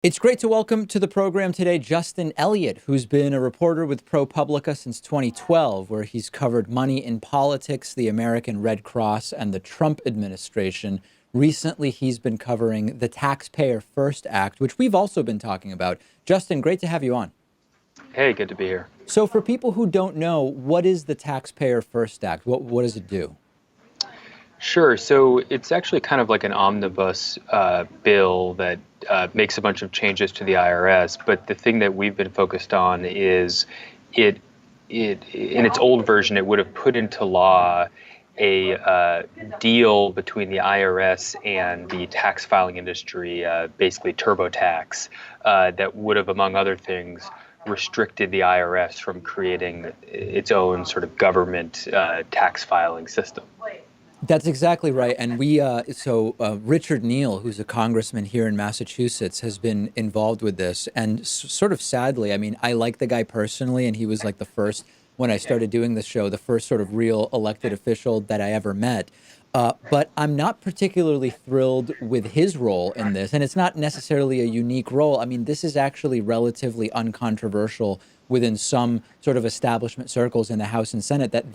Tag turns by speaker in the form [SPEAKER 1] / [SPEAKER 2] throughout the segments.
[SPEAKER 1] It's great to welcome to the program today Justin Elliott, who's been a reporter with ProPublica since 2012, where he's covered money in politics, the American Red Cross, and the Trump administration. Recently, he's been covering the Taxpayer First Act, which we've also been talking about. Justin, great to have you on.
[SPEAKER 2] Hey, good to be here.
[SPEAKER 1] So for people who don't know, what is the Taxpayer First Act? What does it do?
[SPEAKER 2] Sure. So it's actually kind of like an omnibus bill that makes a bunch of changes to the IRS. But the thing that we've been focused on is it in its old version, it would have put into law a deal between the IRS and the tax filing industry, basically TurboTax, that would have, among other things, restricted the IRS from creating its own sort of government tax filing system.
[SPEAKER 1] That's exactly right. And Richard Neal, who's a congressman here in Massachusetts, has been involved with this. And sort of sadly, I mean, I like the guy personally, and he was like the first, when I started doing this show, the first sort of real elected official that I ever met. But I'm not particularly thrilled with his role in this. And it's not necessarily a unique role. I mean, this is actually relatively uncontroversial within some sort of establishment circles in the House and Senate, that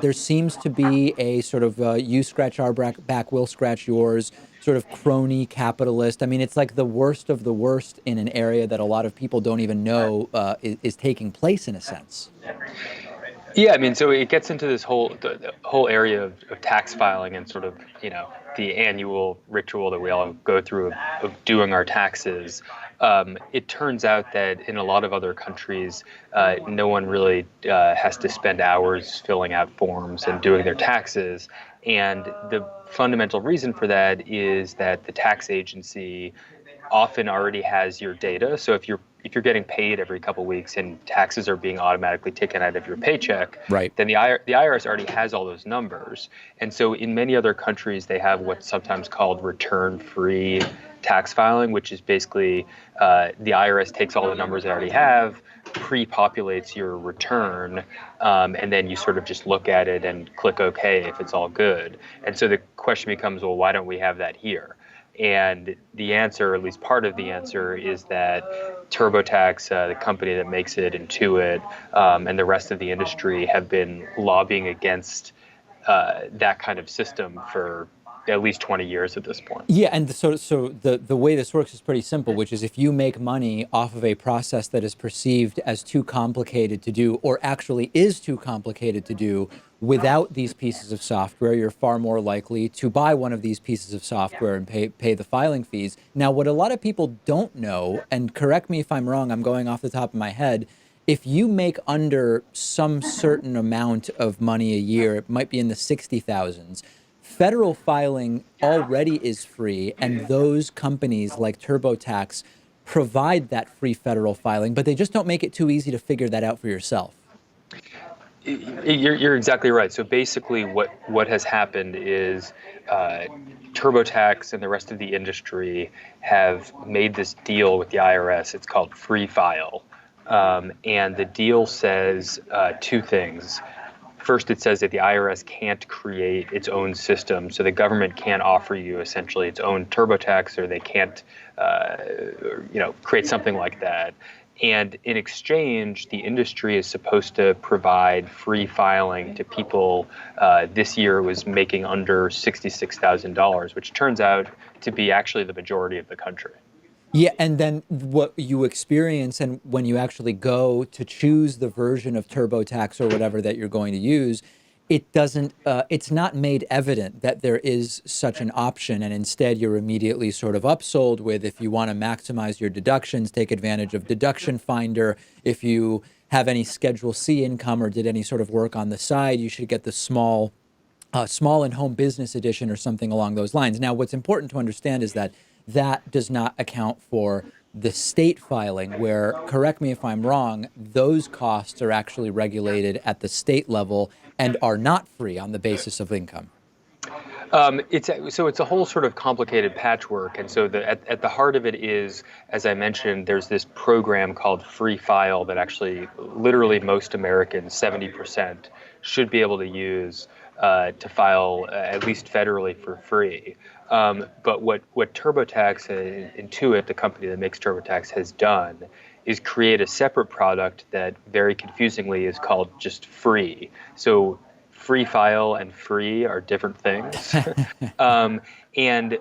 [SPEAKER 1] there seems to be a sort of you scratch our back, we'll scratch yours, sort of crony capitalist. I mean, it's like the worst of the worst in an area that a lot of people don't even know is taking place in a sense.
[SPEAKER 2] Yeah, I mean, so it gets into this the whole area of tax filing and sort of, the annual ritual that we all go through of doing our taxes. It turns out that in a lot of other countries, no one really has to spend hours filling out forms and doing their taxes. And the fundamental reason for that is that the tax agency often already has your data. So if you're getting paid every couple of weeks and taxes are being automatically taken out of your paycheck,
[SPEAKER 1] right,
[SPEAKER 2] then the IRS already has all those numbers. And so in many other countries, they have what's sometimes called return-free tax filing, which is basically the IRS takes all the numbers they already have, pre-populates your return, and then you sort of just look at it and click OK if it's all good. And so the question becomes, well, why don't we have that here? And the answer, or at least part of the answer, is that TurboTax, the company that makes it, Intuit, and the rest of the industry have been lobbying against that kind of system for at least 20 years at this point.
[SPEAKER 1] Yeah, and so the way this works is pretty simple, which is if you make money off of a process that is perceived as too complicated to do, or actually is too complicated to do, without these pieces of software, you're far more likely to buy one of these pieces of software and pay the filing fees. Now, what a lot of people don't know, and correct me if I'm wrong, I'm going off the top of my head, if you make under some certain amount of money a year, it might be in the 60,000s, federal filing already is free, and those companies like TurboTax provide that free federal filing, but they just don't make it too easy to figure that out for yourself.
[SPEAKER 2] You're exactly right. So basically what has happened is TurboTax and the rest of the industry have made this deal with the IRS. It's called Free File. And the deal says two things. First, it says that the IRS can't create its own system, so the government can't offer you essentially its own TurboTax, or they can't, create something like that. And in exchange, the industry is supposed to provide free filing to people. This year it was making under $66,000, which turns out to be actually the majority of the country.
[SPEAKER 1] Yeah, and then what you experience, and when you actually go to choose the version of TurboTax or whatever that you're going to use, it's not made evident that there is such an option, and instead you're immediately sort of upsold with, if you want to maximize your deductions, take advantage of Deduction Finder. If you have any Schedule C income or did any sort of work on the side, you should get the small and home business edition or something along those lines. Now, what's important to understand is that does not account for the state filing, where, correct me if I'm wrong, those costs are actually regulated at the state level and are not free on the basis of income.
[SPEAKER 2] It's a whole sort of complicated patchwork, and so at the heart of it is, as I mentioned, there's this program called Free File that actually literally most Americans, 70%, should be able to use to file at least federally for free. But what TurboTax and Intuit, the company that makes TurboTax, has done is create a separate product that very confusingly is called just free. So free file and free are different things. um, and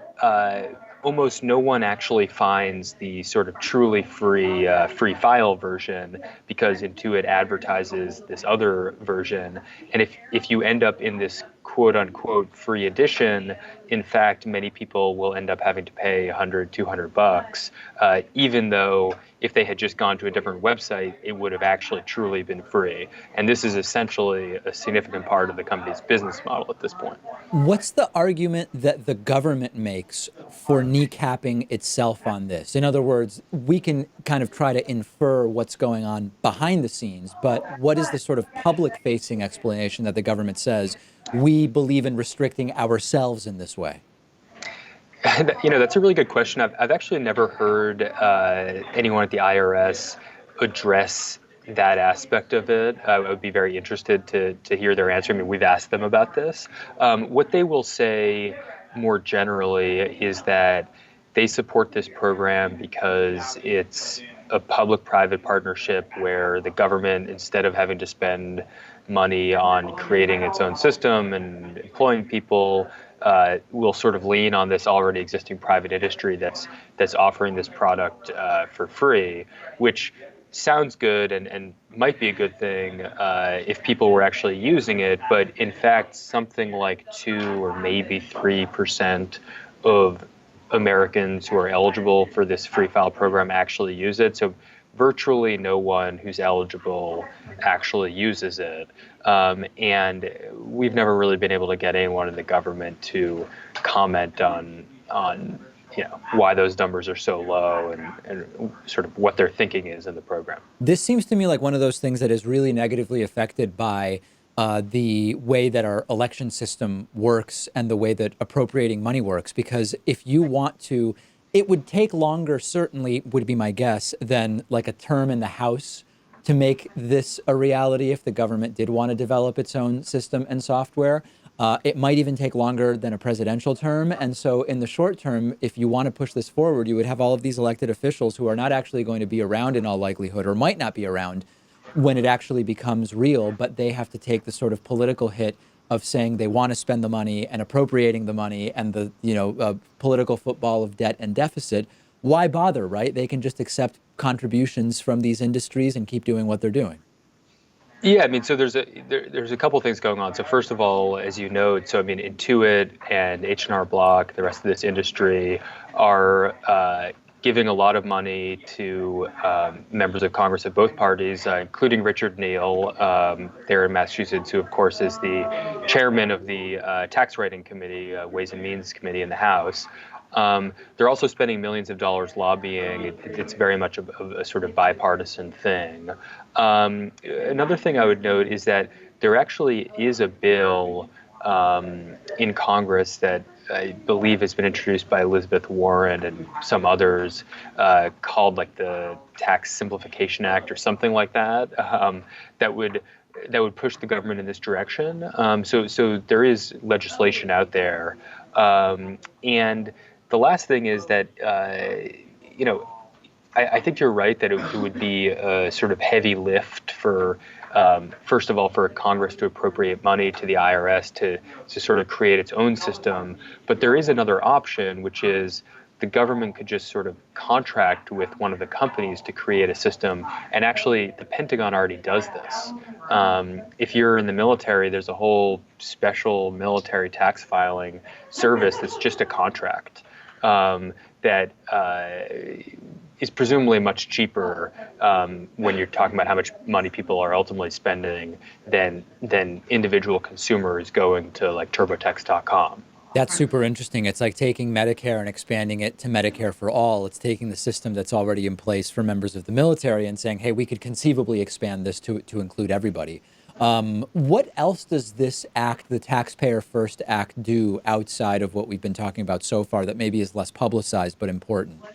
[SPEAKER 2] almost no one actually finds the sort of truly free file version because Intuit advertises this other version. And if you end up in this quote unquote free edition, in fact, many people will end up having to pay 100, $200, even though if they had just gone to a different website, it would have actually truly been free. And this is essentially a significant part of the company's business model at this point.
[SPEAKER 1] What's the argument that the government makes for kneecapping itself on this? In other words, we can kind of try to infer what's going on behind the scenes, but what is the sort of public-facing explanation that the government says, we believe in restricting ourselves in this way?
[SPEAKER 2] That's a really good question. I've actually never heard anyone at the IRS address that aspect of it. I would be very interested to hear their answer. I mean, we've asked them about this. What they will say more generally is that they support this program because it's a public-private partnership where the government, instead of having to spend money on creating its own system and employing people, will sort of lean on this already existing private industry that's offering this product for free, which sounds good and might be a good thing if people were actually using it. But in fact, something like 2 or maybe 3% of Americans who are eligible for this free file program actually use it. So virtually no one who's eligible actually uses it. And we've never really been able to get anyone in the government to comment on why those numbers are so low and sort of what their thinking is in the program.
[SPEAKER 1] This seems to me like one of those things that is really negatively affected by the way that our election system works and the way that appropriating money works. Because if you want to, it would take longer, certainly would be my guess, than like a term in the House to make this a reality if the government did want to develop its own system and software. It might even take longer than a presidential term. And so in the short term, if you want to push this forward, you would have all of these elected officials who are not actually going to be around in all likelihood, or might not be around when it actually becomes real, but they have to take the sort of political hit of saying they want to spend the money and appropriating the money and the political football of debt and deficit. Why bother, right? They can just accept contributions from these industries and keep doing what they're doing.
[SPEAKER 2] Yeah, I mean, so there's a couple things going on. So first of all, as you know, so I mean, Intuit and H&R Block, the rest of this industry, are giving a lot of money to members of Congress of both parties, including Richard Neal there in Massachusetts, who of course is the chairman of the Tax Writing Committee, Ways and Means Committee in the House. They're also spending millions of dollars lobbying. It's very much a sort of bipartisan thing. Another thing I would note is that there actually is a bill in Congress that I believe has been introduced by Elizabeth Warren and some others called like the Tax Simplification Act or something like that, that would push the government in this direction. So there is legislation out there. And the last thing is that, I think you're right that it would be a sort of heavy lift for, first of all, for Congress to appropriate money to the IRS to sort of create its own system. But there is another option, which is the government could just sort of contract with one of the companies to create a system. And actually, the Pentagon already does this. If you're in the military, there's a whole special military tax filing service that's just a contract that is presumably much cheaper when you're talking about how much money people are ultimately spending than individual consumers going to like TurboTax.com.
[SPEAKER 1] That's super interesting. It's like taking Medicare and expanding it to Medicare for all. It's taking the system that's already in place for members of the military and saying, hey, we could conceivably expand this to include everybody. What else does this act, the Taxpayer First Act, do outside of what we've been talking about so far that maybe is less publicized but important?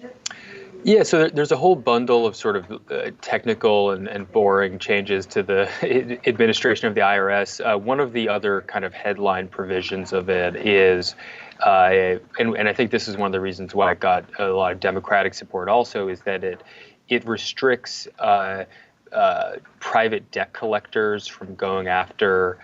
[SPEAKER 2] Yeah, so there's a whole bundle of sort of technical and boring changes to the administration of the IRS. One of the other kind of headline provisions of it is, and I think this is one of the reasons why it got a lot of Democratic support also, is that it restricts private debt collectors from going after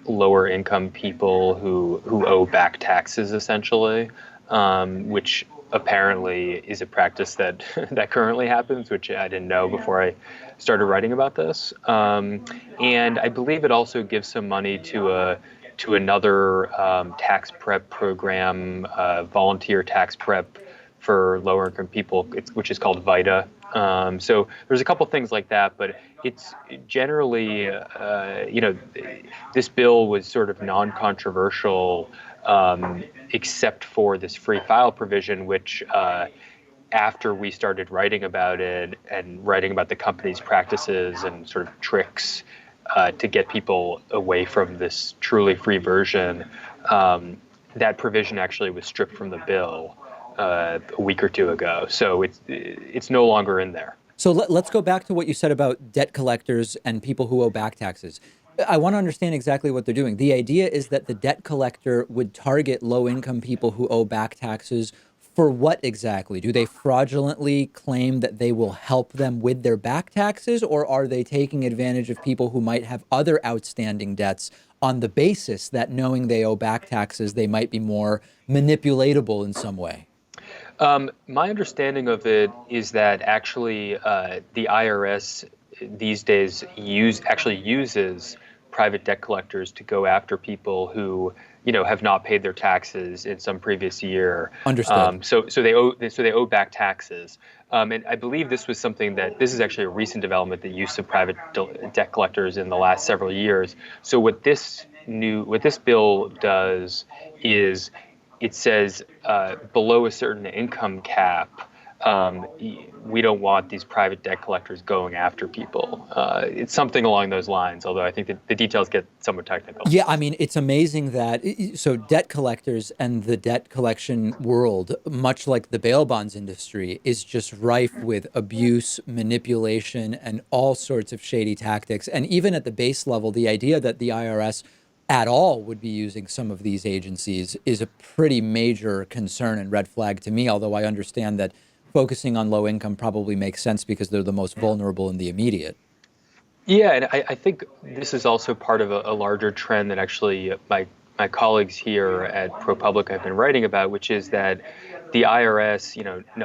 [SPEAKER 2] lower income people who owe back taxes, essentially, which apparently is a practice that that currently happens, which I didn't know before I started writing about this. And I believe it also gives some money to another tax prep program, volunteer tax prep for lower income people, which is called VITA. So there's a couple things like that, but it's generally, this bill was sort of non-controversial, except for this free file provision, which after we started writing about it and writing about the company's practices and sort of tricks to get people away from this truly free version, that provision actually was stripped from the bill a week or two ago. So it's no longer in there.
[SPEAKER 1] So let's go back to what you said about debt collectors and people who owe back taxes. I want to understand exactly what they're doing. The idea is that the debt collector would target low-income people who owe back taxes for what exactly? Do they fraudulently claim that they will help them with their back taxes, or are they taking advantage of people who might have other outstanding debts on the basis that knowing they owe back taxes, they might be more manipulatable in some way?
[SPEAKER 2] My understanding of it is that actually the IRS these days uses private debt collectors to go after people who have not paid their taxes in some previous year.
[SPEAKER 1] Understood.
[SPEAKER 2] So they owe back taxes. And I believe this is actually a recent development, the use of private debt collectors in the last several years. So what this bill does is it says below a certain income cap, we don't want these private debt collectors going after people. It's something along those lines, although I think that the details get somewhat technical.
[SPEAKER 1] Yeah, I mean, it's amazing that so debt collectors and the debt collection world, much like the bail bonds industry, is just rife with abuse, manipulation, and all sorts of shady tactics. And even at the base level, the idea that the IRS at all would be using some of these agencies is a pretty major concern and red flag to me, although I understand that focusing on low income probably makes sense because they're the most vulnerable in the immediate.
[SPEAKER 2] Yeah, and I think this is also part of a larger trend that actually my colleagues here at ProPublica have been writing about, which is that the IRS,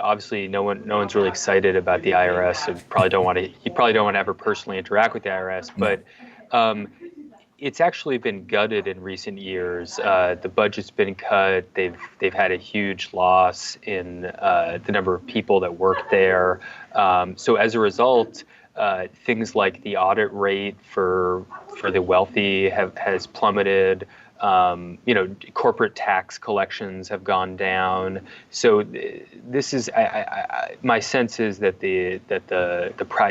[SPEAKER 2] obviously no one's really excited about the IRS. You probably don't want to ever personally interact with the IRS, but it's actually been gutted in recent years. The budget's been cut. They've had a huge loss in the number of people that work there. So as a result, things like the audit rate for the wealthy has plummeted. Corporate tax collections have gone down. So this is my sense is that the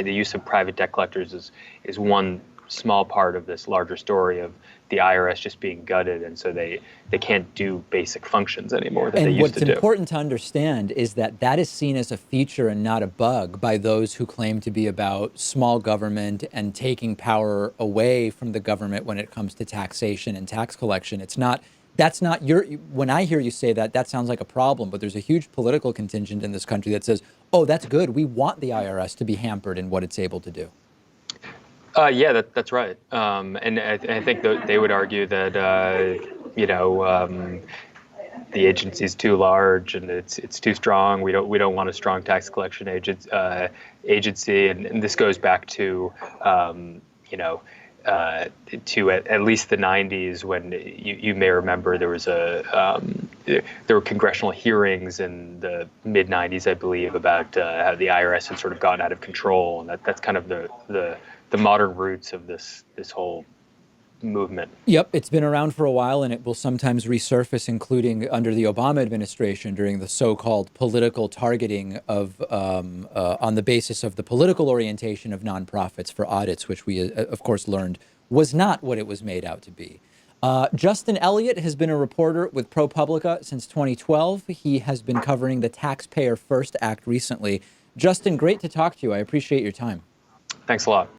[SPEAKER 2] use of private debt collectors is one small part of this larger story of the IRS just being gutted, and so they can't do basic functions anymore that they used to do.
[SPEAKER 1] And what's important to understand is that that is seen as a feature and not a bug by those who claim to be about small government and taking power away from the government when it comes to taxation and tax collection. When I hear you say that, that sounds like a problem, but there's a huge political contingent in this country that says, oh, that's good. We want the IRS to be hampered in what it's able to do.
[SPEAKER 2] Yeah, that's right. And I think that they would argue that the agency's too large and it's too strong. We don't want a strong tax collection agency, and this goes back to to at least the 90s, when you may remember there were congressional hearings in the mid 90s, I believe, about how the IRS had sort of gotten out of control, and that's kind of the modern roots of this whole movement.
[SPEAKER 1] Yep, it's been around for a while, and it will sometimes resurface, including under the Obama administration during the so-called political targeting of on the basis of the political orientation of nonprofits for audits, which we, of course, learned was not what it was made out to be. Justin Elliott has been a reporter with ProPublica since 2012. He has been covering the Taxpayer First Act recently. Justin, great to talk to you. I appreciate your time.
[SPEAKER 2] Thanks a lot.